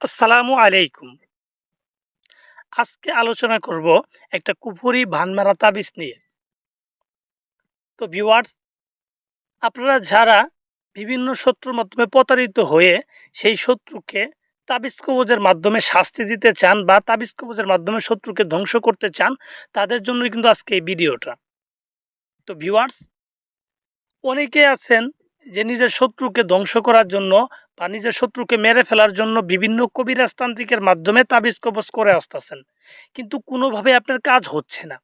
আসসালামু আলাইকুম। আজকে আলোচনা করব একটা কুফরি ভানমারা তাবিজ নিয়ে। তো ভিউয়ার্স, আপনারা যারা বিভিন্ন শত্রুর মাধ্যমে প্রতারিত হয়ে সেই শত্রুকে তাবিজ কবজের মাধ্যমে শাস্তি দিতে চান বা তাবিজ কবজের মাধ্যমে শত্রুকে ধ্বংস করতে চান, তাদের জন্যই কিন্তু আজকে এই ভিডিওটা। তো ভিউয়ার্স, অনেকে আছেন যে নিজের শত্রুকে ধ্বংস করার জন্য বা নিজের শত্রুকে মেরে ফেলার জন্য বিভিন্ন কবিরাজতান্ত্রিকের মাধ্যমে তাবিজ কবজ করে আসতেছেন, কিন্তু কোনোভাবে আপনার কাজ হচ্ছে না।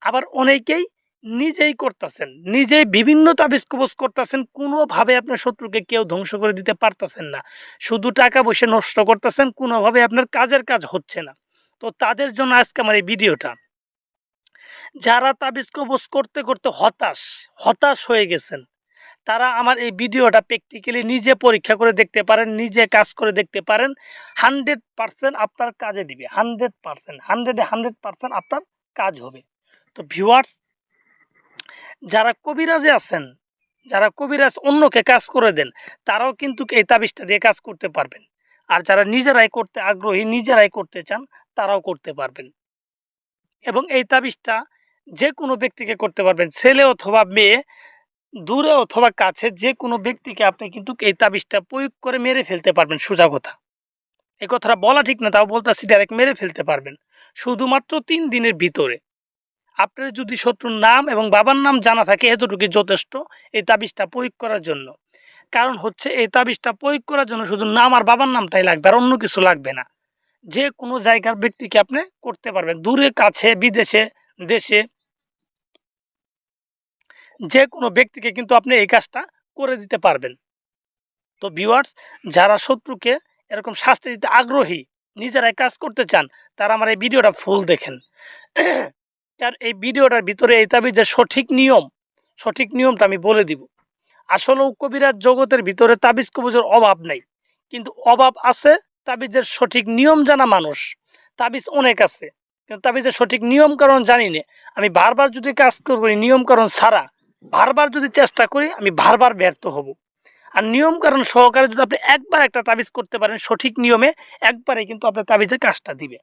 আবার অনেকেই নিজেই করতেছেন, নিজেই বিভিন্ন তাবিজ কবজ করতেছেন, কোনোভাবে আপনার শত্রুকে কেউ ধ্বংস করে দিতে পারতেছেন না। শুধু টাকা পয়সা নষ্ট করতেছেন, কোনোভাবে আপনার কাজের কাজ হচ্ছে না। তো তাদের জন্য আজকে আমার এই ভিডিওটা। যারা তাবিজ কবজ করতে করতে হতাশ হয়ে গেছেন, তারা আমার এই ভিডিওটা প্র্যাকটিক্যালি নিজে পরীক্ষা করে দেখতে পারেন, নিজে কাজ করে দেখতে পারেন। 100% আপনার কাজে দিবে। 100%, 100 এ 100% আপনার কাজ হবে। তো ভিউয়ার্স, যারা কবিরাজে আছেন, যারা কবিরাজ অন্যকে কাজ করে দেন, তারাও কিন্তু এই তাবিজটা দিয়ে কাজ করতে পারবেন। আর যারা নিজেরাই করতে আগ্রহী, নিজেরাই করতে চান, তারাও করতে পারবেন। এবং এই তাবিজটা যেকোনো ব্যক্তিকে করতে পারবেন। ছেলে অথবা মেয়ে, দূরে অথবা কাছে যেকোনো ব্যক্তিকে আপনি কিন্তু এই তাবিজটা প্রয়োগ করে মেরে ফেলতে পারবেন, সোজা কথা। এই কথাটা বলা ঠিক না, তাও বলতেছি, ডাইরেক্ট মেরে ফেলতে পারবেন। শুধুমাত্র ৩ দিনের ভিতরে। আপনার যদি শত্রুর নাম এবং বাবার নাম জানা থাকে, এতটুকুই যথেষ্ট এই তাবিজটা প্রয়োগ করার জন্য। কারণ হচ্ছে এই তাবিজটা প্রয়োগ করার জন্য শুধু নাম আর বাবার নামটাই লাগবে, আর অন্য কিছু লাগবে না। যে কোনো জায়গার ব্যক্তিকে আপনি করতে পারবেন, দূরে কাছে, বিদেশে, দেশে, যে কোনো ব্যক্তিকে কিন্তু আপনি এই কাজটা করে দিতে পারবেন। তো ভিউয়ার্স, যারা শত্রুকে এরকম শাস্তি দিতে আগ্রহী, নিজেরাই কাজ করতে চান, তারা আমার এই ভিডিওটা ফুল দেখেন। আর এই ভিডিওটার ভিতরে এই তাবিজের সঠিক নিয়মটা আমি বলে দিব। আসলেও কবিরাজ জগতের ভিতরে তাবিজ কবজের অভাব নাই, কিন্তু অভাব আছে তাবিজের সঠিক নিয়ম জানা মানুষ। তাবিজ অনেক আছে, কিন্তু তাবিজের সঠিক নিয়ম কারণ জানি না। আমি বারবার যদি কাজ করি নিয়ম কারণ ছাড়া, বারবার যদি চেষ্টা করি, আমি বারবার ব্যর্থ হব। আর নিয়ম কারণ সহকারে যদি আপনি একবার একটা তাবিজ করতে পারেন সঠিক নিয়মে, একবারে কিন্তু আপনার তাবিজের কাজটা দিবে।